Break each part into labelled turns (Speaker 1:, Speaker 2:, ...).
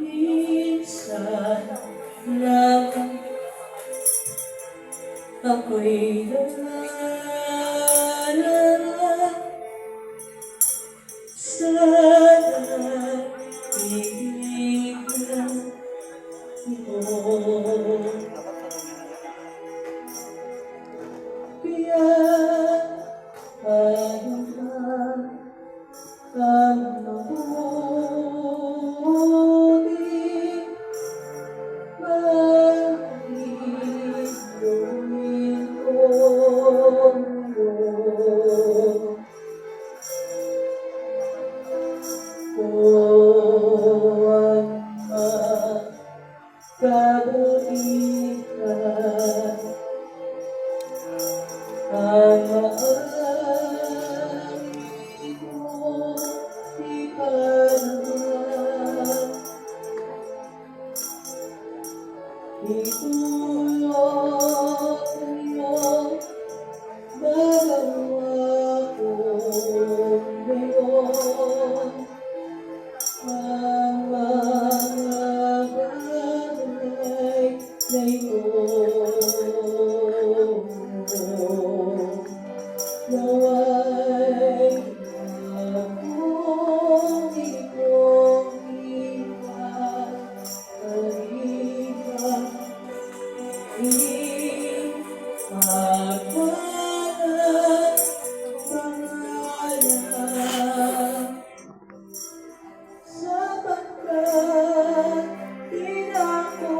Speaker 1: Minsan lang ako'y nangarap, sana ibigyan mo. Kaya ano man ang mabuti, mahiluin ko o ang magkabutihan ang maaari mo ipanahon. Itulog mo dalawa kong ngayon ang mga bagay na ito. Nawa'y akong iyong ipagpaliban, ipagpalad pangalan, sapagkat di ako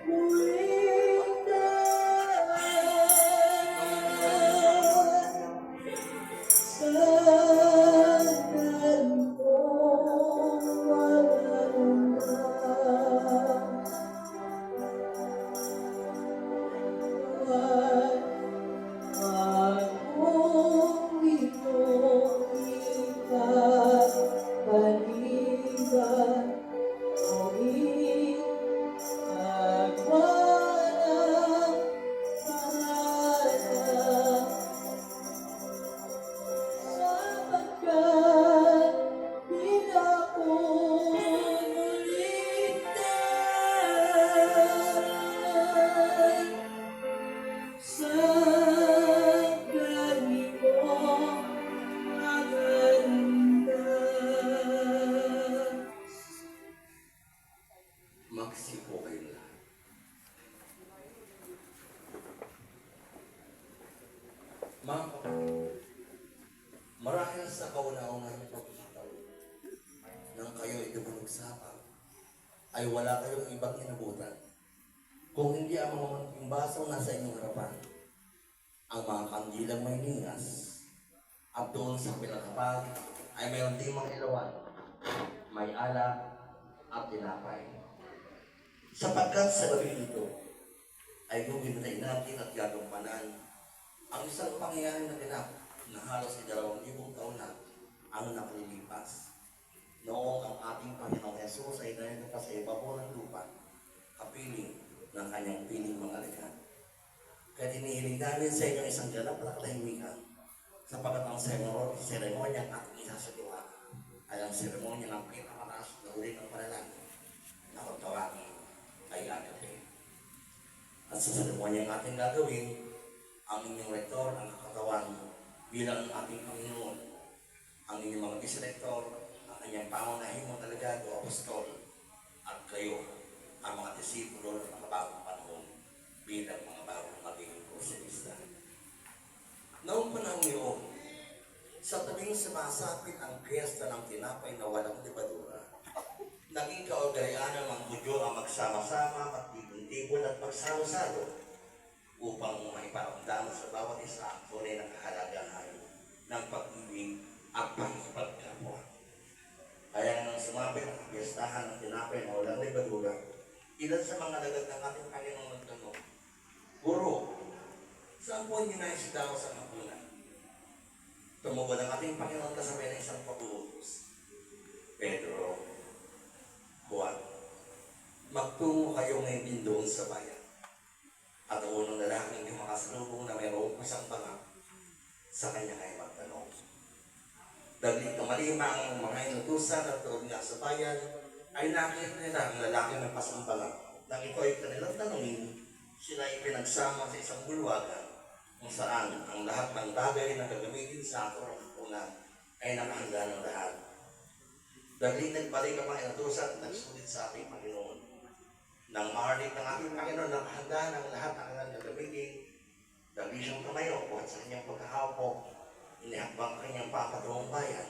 Speaker 1: muling sa ganitong walang akong itong ipagpaliban o ipagwalang pangalan, sapagkat di ako muligtas sa ganitong maganda.
Speaker 2: Magsiko kayo lahat. Mga kapatid, marahil sa kauna-unahang pagkakataon nang kayo'y dumulog-sapang, ay wala kayong ibang inabutan. Kung hindi ang mga munting baso nasa inyong harapan, ang mga kandilang may ningas, at doon sa pinakapag ay mayroon ding mga ilawan, may alak at tinapay. Sapagkat sa gabi ito ay gugintayin natin at gagampanan ang isang pangyayari na ganap na halos ay 2,000 taon na ang nakalilipas. Noong ang ating Panginoong Yesus ay narito pa sa ibabaw ng lupa, kapiling ng kanyang piling mga likha. Kaya inihiling namin sa inyo isang ganap na katahimikan, sapagkat ang seremonya ang ating isasagawa ay ang seremonya ng pinakamataas na uri ng panalangin na kung tawagin ay agape. At sa seremonya ang ating gagawin, ang inyong rektor ang kakatawan bilang ating Panginoon, ang inyong mga vice-rektor, ang kanyang pangunahing mga delegado, apostol, at kayo, ang mga disipulo ng mga bagong panahon bilang mga bagong magiging kursilista. Noong panahon niyo, sa tabing sumasapit ang piyesta ng tinapay na walang libadura, naging kaugalian ng mga Hudyo ang magsama-sama, magtipon-tipon at magsalo-salo upang maiparamdam sa bawat isa ang tunay na kahalagahan ng pag-ibig at pagkikipagkapwa. Kaya nang sumapit ang piyestahan ng tinapay na walang libadura, ilan sa mga lagad ng ating Panginoon nagtanong, Guro, saan po niyo nais daw sa mapunan? Tumugod ang ating Panginoon kasabay ng isang pag-uutos. Pedro, Juan, magtungo kayo ngayon doon sa bayan. At ang unang lalaking yung makasalubong na mayroong isang banga, sa kanya kayo magtanong. Daglig na malimang mga inutusan at doon nga sa bayan, ay nakita nila ang lalaki ng pasambalang. Nang ito ay kanilang tanungin, sila ay pinagsama sa isang bulwagan kung saan ang lahat ng bagay na gagamitin sa ato ay nakahanda ng lahat. Daglig nagbalik ang mga inutusan at nagsulit sa ating Panginoon. Nang marinig ng ating Panginoon na nakahanda ng lahat ng kanilang gagamitin, daglig siyang tumayo at sa kanyang pagkakaupo, inihakbang ang kanyang papatawang bayan.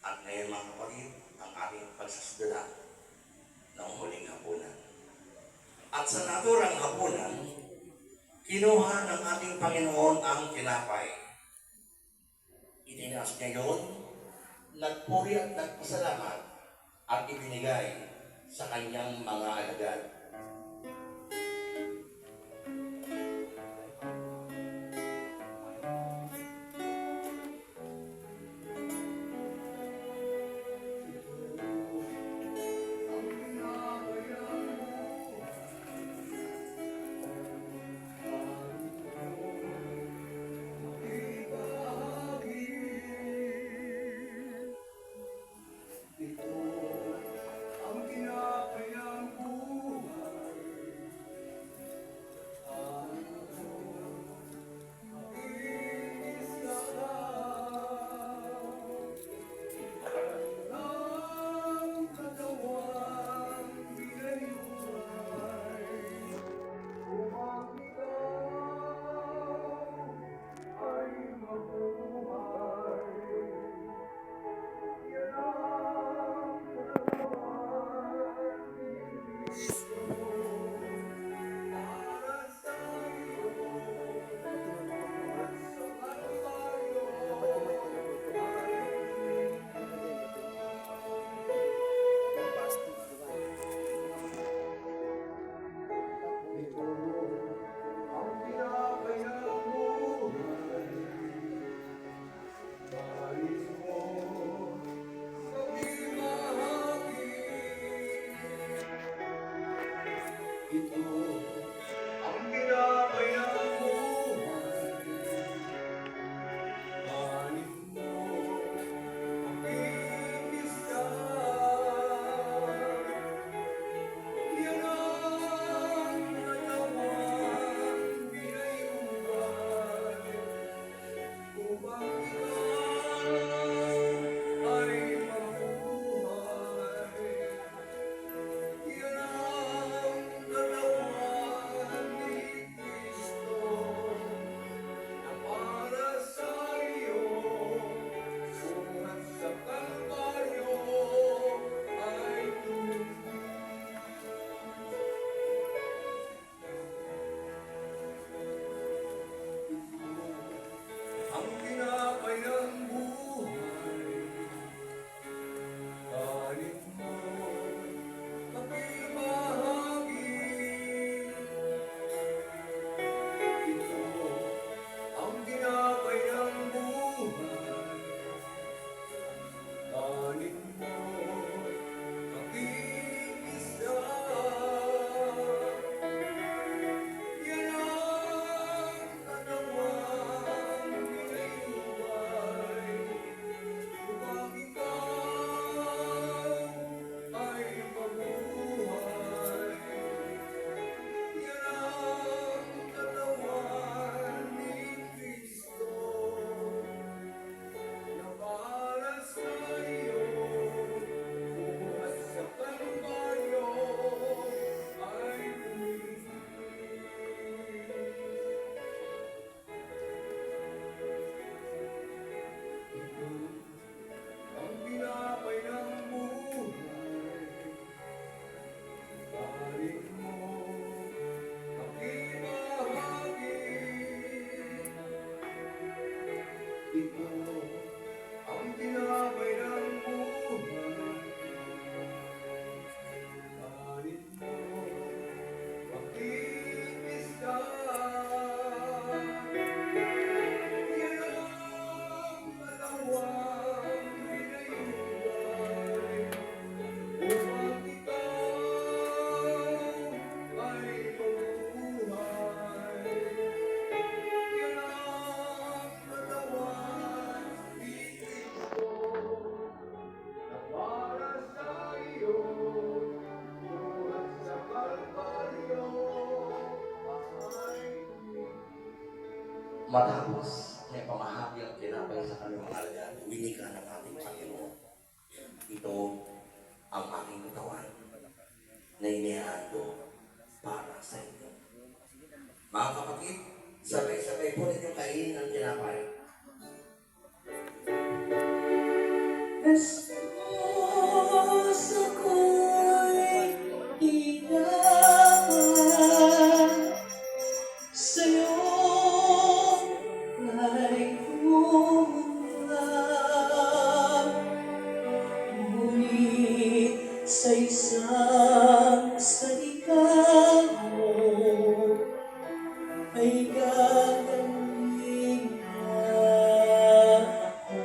Speaker 2: At ngayon mga kapatid, ang ating pagsasudala ng huling hapunan. At sa naturang hapunan, kinuha ng ating Panginoon ang tinapay. Itinaas niya yun, nagpuri at nagpasalamat at ibinigay sa kanyang mga alagad. Matapos na ipamahagi ang tinapay sa kanyang mga alagad, winika ng ating Panginoon. Ito ang aking katawan na inihando para sa inyo. Mga kapatid, sabay-sabay po ninyong kainin ang tinapay.
Speaker 1: Bastos ako'y inaman, sa'yo ay umulan. Ngunit sa isang salita mo ay gagaling na ako.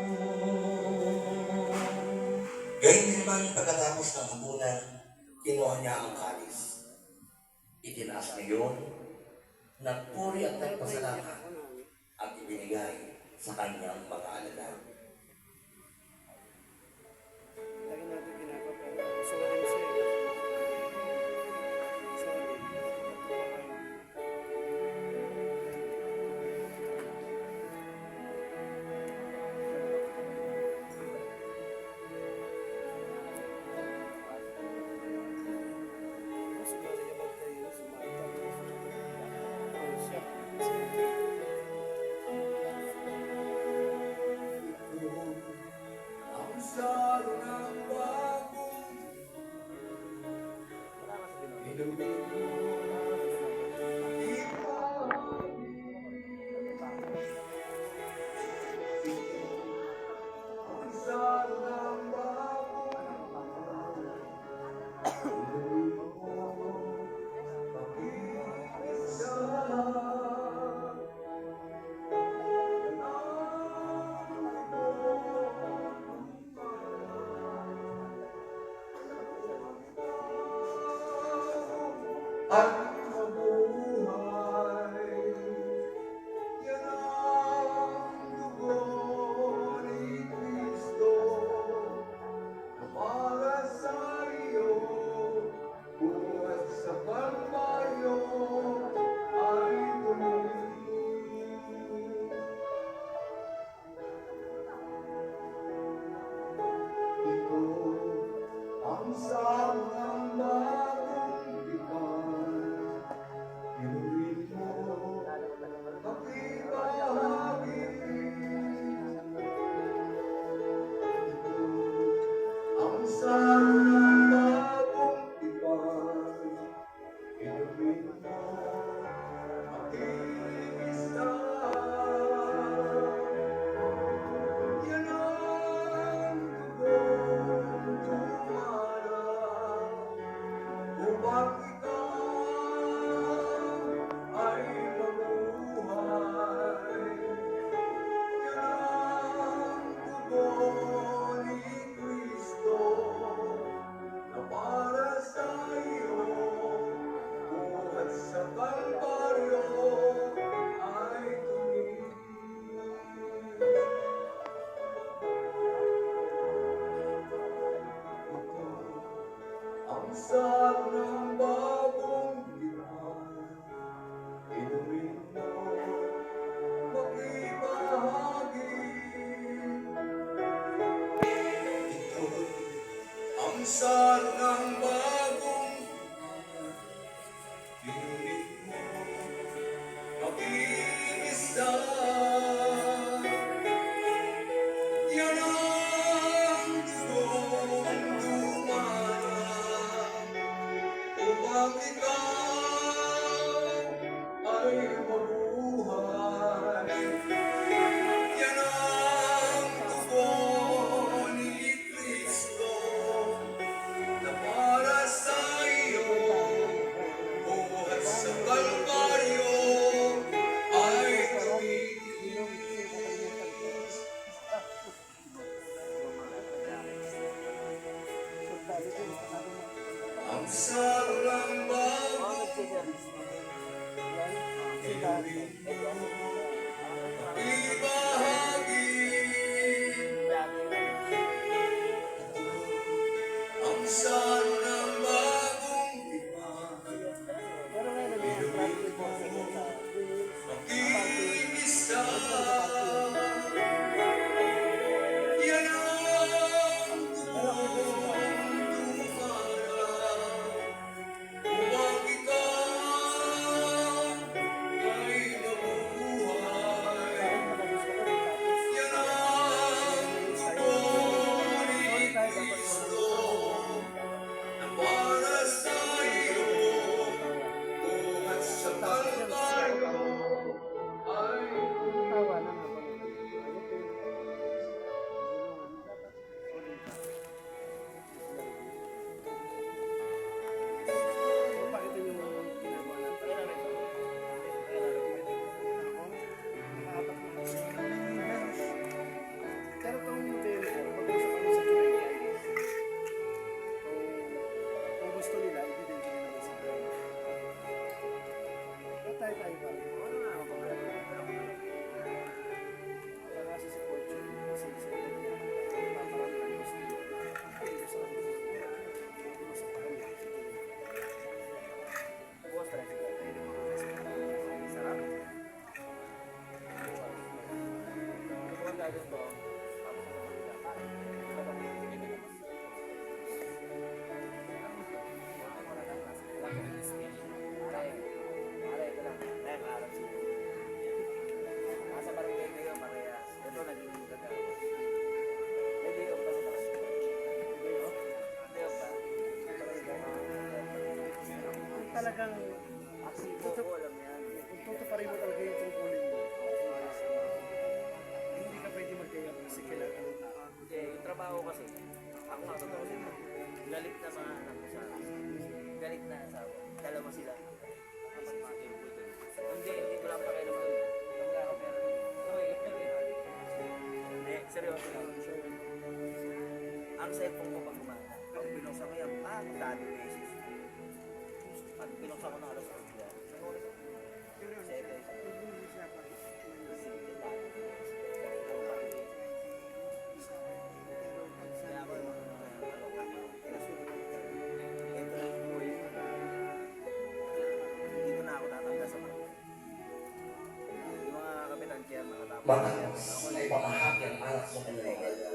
Speaker 2: Gayun naman pagkatapos ng hapunan, kinuha niya ang kalis. Itinaas niya yun, nagpuri at nagpasalamat at ibinigay sa kanyang mga alagad.
Speaker 3: Lagi natin ginagawa. Gusto ko rin siya.
Speaker 1: Ang saro ng bagong inumin mo. Ang saro ng bagong inumin mo. Pakikisa. At mabuhay, yan ang dugo ni Kristo na para sa iyo, buhat sa Kalbaryo ay tumingin. Ito ang saro ng bagong tipan. Inumin mo, makibahagi. Ito ang saro ng bagong tipan. Inumin mo, makikisa. Yan ang dugong dumarang upang ikaw ay mabuhay. Yan ang dugo ni Kristo na para sa iyo, buhat sa Kalbaryo ay tumingin. Ang saro ng bagong tipan, inumin mo, makibahagi. Ito ang saro ng bagong tipan, inumin mo, makikisa. Yan ang dugong dumarang upang ikaw ay mabuhay. Yan ang dugo ni Kristo na para sa iyo, buhat sa Kalbaryo ay tumitis. Ang saro ng bagong inumin mo, ibahagi. Ang saro ng bagong tipan, inumin mo, makikisa.
Speaker 3: talagang tutuparin mo talaga yung tungkulin mo. Hindi ka pwede magkaya kasi kailangan ng tao.
Speaker 4: Yung trabaho kasi, ako nga totoo sila. Galit na mga anak ko sa akin. Galit na asawa. Dalawa sila. Kapag makikita ko ito. Hindi ko lang pakialam doon. Pagka ako pero, hindi, seryoso lang. Ang cellphone ko pag kumana, pag binuksan ko yan, dami beses. Pag binuksan ko na alas 8 yan, dito na ako tatanda sa mga. Yung mga kapitan kaya mga tapos.
Speaker 2: Matapos ay pamahagi ang anak sa kanilang alaga.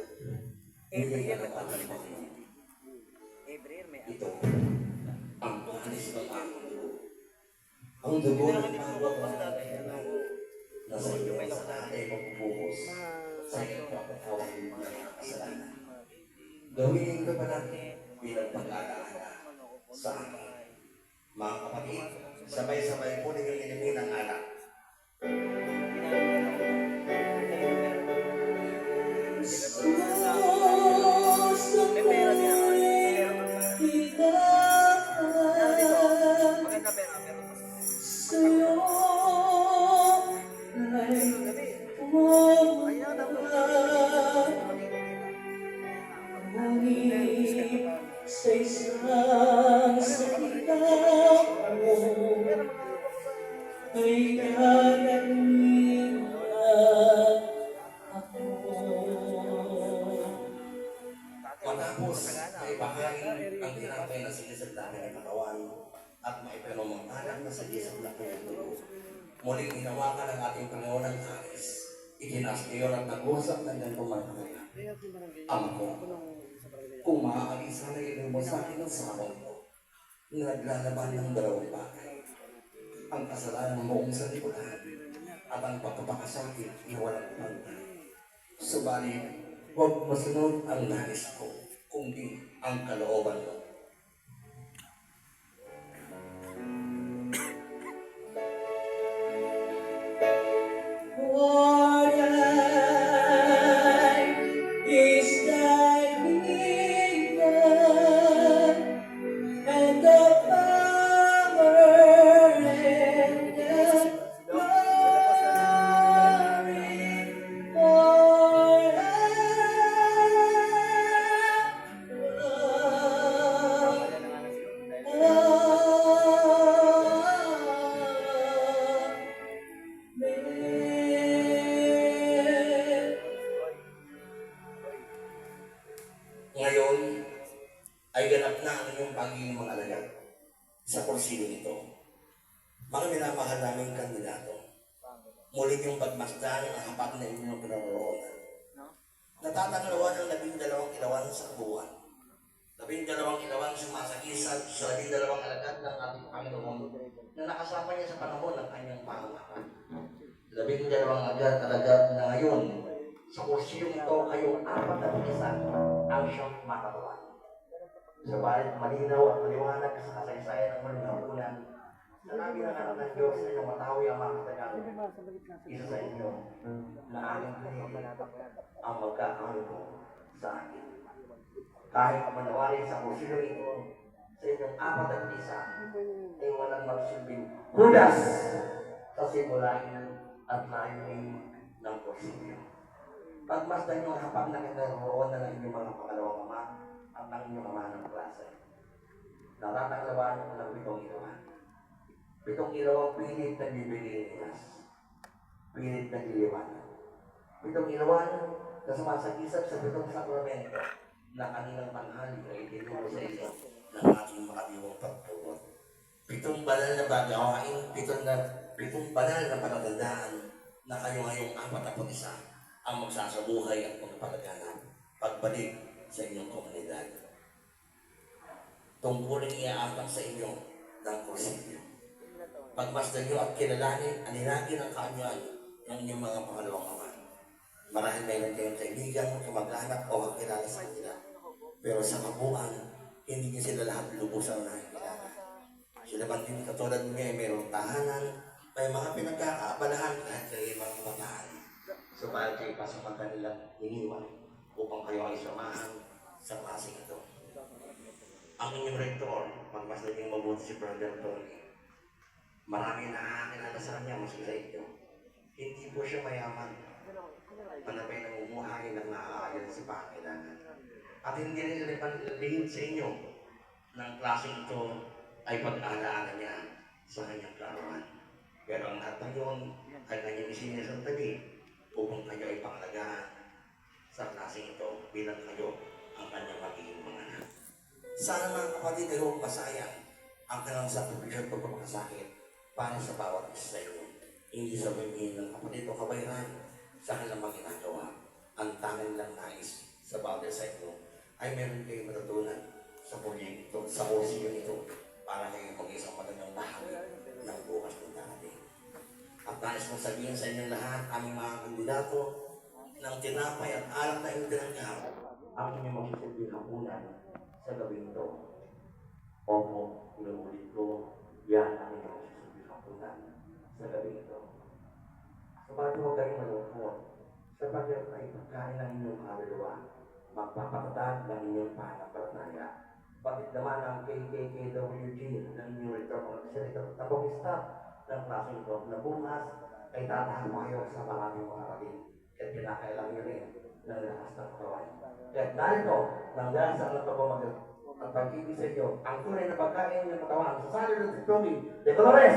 Speaker 4: Every
Speaker 2: Hindi
Speaker 4: year
Speaker 2: ka
Speaker 4: nagpapalit ng
Speaker 2: nakalimutan.
Speaker 4: CCTV. Every year may
Speaker 2: Ito ang tuhanis ng aking dugo. Ang dugo ng bawat mga nasa iyo sa ating pagpupuhos sa iyong pagkakawang ng kasalanan. Gawin ko pa natin bilang pag-aalaala sa akin. Mga kapatid, sabay-sabay po ninyong inimin ang anak.
Speaker 4: May pera din ako. Maganda pera, pero mas
Speaker 2: Sa isang salita mo ay gagaling ako. Matapos ay pakain ang tinapay na sinisag namin ng katawan at maipinom ang anak na sinisag na puto. Muling hinawakan ang ating Panginoon ng karis. Itinaas niyo at nag-usap ng ganitong mga kaya. Ama ko, kung maaalis na ilong mo sa akin ang sabang mo, naglalaban ng dalawang bagay. Ang kasalanan mo sa liputan at ang pagpapakasakit na walang pantay. Subalit, huwag masunod ang nais ko, kundi ang kalooban mo. What is thy kingdom and the power and the glory Ngayon ay ganap na ang inyong pagiging mga alagad sa porsilyo nito. Mga minamahal naming kandidato, muli yung pagmasdan ang hapak na inyong pinaroroonan. Natatanglawan ang 12 ilawan sa buwan. 12 ilawan sumasakisat sa 12 alagad ng ating Panginoon na nakasama niya sa panahon ng kanyang pangalakan. 12 alagad na ngayon sa porsilyo nito kayong 41 ang siyang makatawan. Subalit malinaw at maliwanag sa kasaysayan ng muling hapunan na namin ang anak ng Diyos na yung matawi ang mga katagang isa sa inyo na aking pinili ang magkakaroon sa akin. Kahit manawarin sa porsilyo ito sa inyong 41 ay walang magsilbing hudas sa simulain at layunin ng porsilyo. Pagmasdan yung hapak na kinaroroon na ng inyong mga pangalawang ama at ang inyong ama ng klase. Natatanglawan ng 7 ilawan. 7 ilaw ang pilit na bibigay ni Diyos. Pilit na diliwanan. 7 ilawan na sumasakisap sa 7 sakramento na kanilang tanghali ay itinuro sa inyo ng ating mga diwang pagtulot. 7 banal na bagawain, 7 banal na palatandaan na kayo ngayong 41 ang magsasabuhay at magpapalaganap pagbalik sa inyong komunidad. Tungkulin iaatang sa inyo ng porsilyo. Pagmasdan nyo at kilalanin, aninagin ang kaanyuan ng inyong mga pangalawang ama. Marahil mayroon kayong kaibigan, kamag-anak o kakilala sa kanila. Pero sa kabuuan, hindi nyo sila lahat lubusan na nakikilala. Sila man din katulad niya ay mayroong tahanan, may mga pinagkakaabalahan kahit kayo mga kabataan. So para kayo pasapan kanilang iniwan upang kayo ay samahan sa klaseng ito. Ang inyong rektor, mas naging mabuti si Brother Tony. Marami na nakakilala sa kanya, mas sa inyo. Hindi po siya mayaman. Manapay ng umuhay ng naaayon sa pangailangan. At hindi rin lihim sa inyo ng klaseng ito ay pag-aalaala niya sa kanyang klarawan. Pero ang lahat ng yun ay kanyang isinisantabi upang kayo ay pangalagaan sa klaseng ito bilang kayo ang kanyang magiging mga anak. Sana mga kapatid ay huwag masayang ang kanilang sakripisyon pagpapakasakit para sa bawat isa sa inyo. Hindi sabihin ng kapatid o kabayaran sa kanilang mga ginagawa. Ang tanging lang nais sa bawat isa sa inyo ay meron kayong matutunan sa proyekto, sa kursiyon ito para kayo mag-isang magandang bahagi ng bukas ng darating. At nais kong sabihin sa inyong lahat, aming mga kandidato ng tinapay at alam na inyong tinanggap, ang inyong magsisilbing hapunan sa gawing ito. Opo, inuulit ko, yan ang inyong magsisilbing hapunan sa gawing ito. Sabagat huwag kayong malungkot, sabagat ay pagkain ng inyong kaluluwa, magpapatatag ng inyong pananampalataya. Bakit naman ang KKKWG ng inyong return ng klaseng ito na bukas ay tatahan mo kayo sa maraming mga kapatid. Kaya kinakailangan nyo rin ng lakas ng katawan. Kaya narito, nang dahil sa alam pagmamagal at pag-ibig sa inyo, ang tunay na pagkain ng katawan sa salyo ng Tiktoki, de Colores!